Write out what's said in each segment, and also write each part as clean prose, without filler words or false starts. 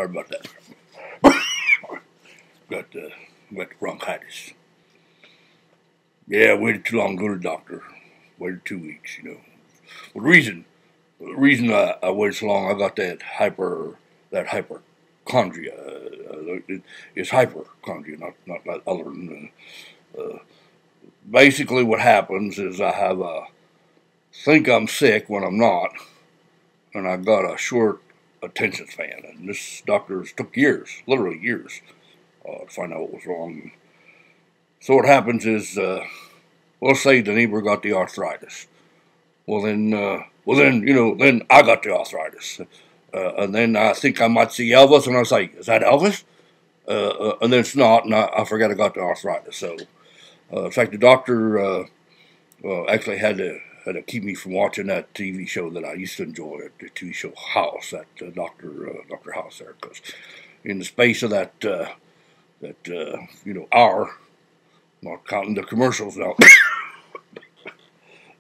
Sorry about that. got bronchitis. Yeah, waited too long to go to the doctor. Waited 2 weeks, you know. Well, the reason I waited so long, I got that hypochondria. It's hypochondria, not that other than. Basically, what happens is I think I'm sick when I'm not, and I got a short attention span. And this doctor's took years, literally years, to find out what was wrong. So what happens is, let's say the neighbor got the arthritis. Then I got the arthritis. And then I think I might see Elvis, and I was like, is that Elvis? And then it's not, and I forgot I got the arthritis. So, in fact, the doctor actually had to keep me from watching that TV show that I used to enjoy, the TV show House, that Dr. House there, because in the space of that hour, not counting the commercials now,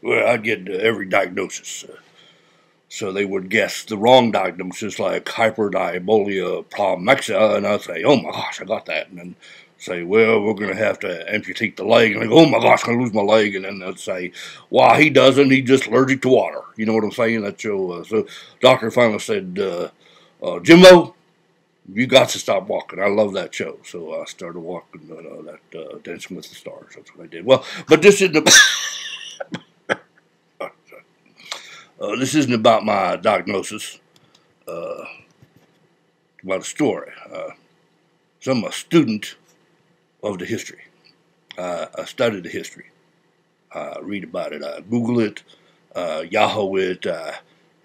well, I'd get every diagnosis. So they would guess the wrong diagnosis, like hyperdiabolia promexia, and I'd say, oh my gosh, I got that. And then say, well, we're going to have to amputate the leg. And I go, oh my gosh, I'm going to lose my leg. And then they'd say, well, he doesn't, he's just allergic to water. You know what I'm saying? That show. So doctor finally said, Jimbo, you got to stop walking. I love that show. So I started walking Dancing with the Stars. That's what I did. Well, but this isn't this isn't about my diagnosis. About a story. So I'm a student of the history. I study the history. I read about it. I Google it, Yahoo it. I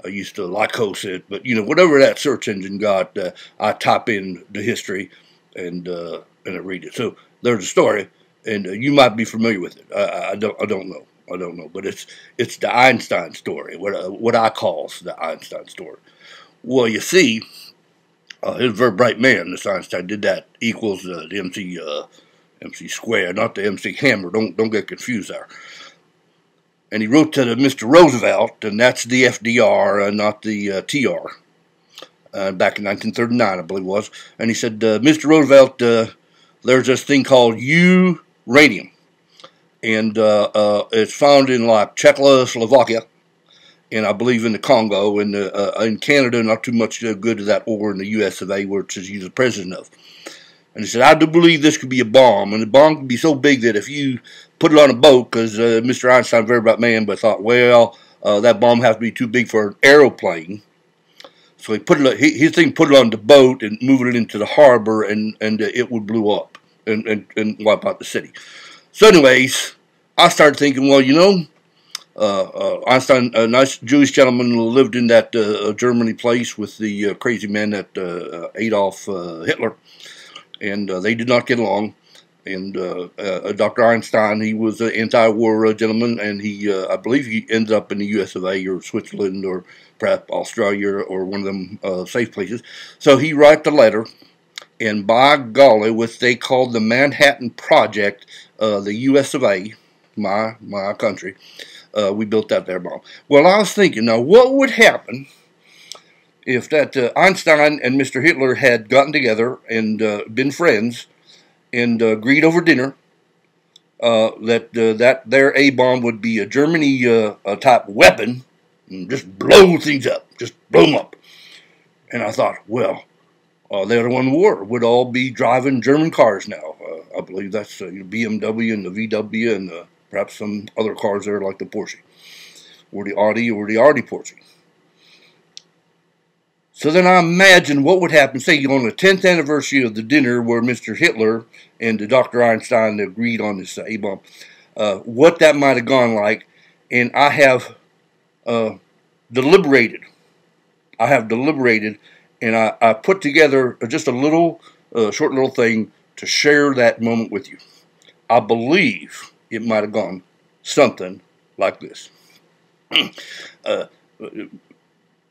used to Lycos it, but whatever that search engine got, I type in the history and I read it. So there's a story, and you might be familiar with it. I don't know. But it's the Einstein story. What I call the Einstein story. Well, you see, he was a very bright man. This Einstein did that equals the MC squared, not the MC hammer. Don't get confused there. And he wrote to Mr. Roosevelt, and that's the FDR and not the TR. Back in 1939, I believe it was. And he said, Mr. Roosevelt, there's this thing called uranium. And it's found in like Czechoslovakia, and I believe in the Congo, and in Canada, not too much good to that, or in the U.S. of A., which he's the president of. And he said, I do believe this could be a bomb, and the bomb could be so big that if you put it on a boat, because Mr. Einstein, very bright man, but thought, well, that bomb has to be too big for an aeroplane. So he put it, his thing put it on the boat and moved it into the harbor, and it would blow up and wipe out the city. So anyways, I started thinking, well, Einstein, a nice Jewish gentleman, lived in that Germany place with the crazy man, that Adolf Hitler, and they did not get along. And Dr. Einstein, he was an anti-war gentleman, and I believe he ended up in the U.S. of A. or Switzerland or perhaps Australia or one of them safe places. So he wrote the letter, and by golly, what they called the Manhattan Project, the U.S. of A., my country, we built that there bomb. Well, I was thinking, now what would happen if that Einstein and Mr. Hitler had gotten together and been friends and agreed over dinner that their A-bomb would be a Germany type weapon and just blow things up, just blow them up. And I thought, well, they would have won the war. Would all be driving German cars now. I believe that's BMW and the VW and perhaps some other cars there like the Porsche or the Audi Porsche. So then I imagine what would happen, say, on the 10th anniversary of the dinner where Mr. Hitler and Dr. Einstein agreed on this A-bomb, what that might have gone like. And I have deliberated. And I put together just a little, short little thing to share that moment with you. I believe it might have gone something like this.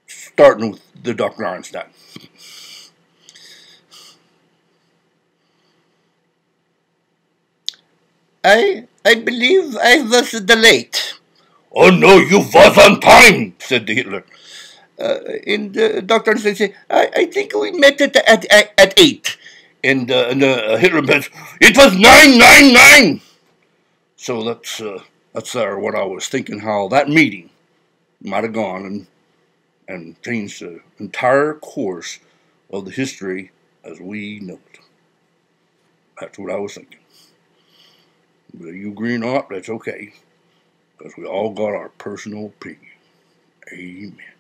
Starting with the Dr. Einstein. I believe I was late. Oh no, you was on time, said the Hitler. And Dr. Einstein said, I think we met at 8. And Hitler said, it was 999. So that's what I was thinking, how that meeting might have gone and changed the entire course of the history as we know it. That's what I was thinking. Whether you agree or not, that's okay, because we all got our personal opinion. Amen.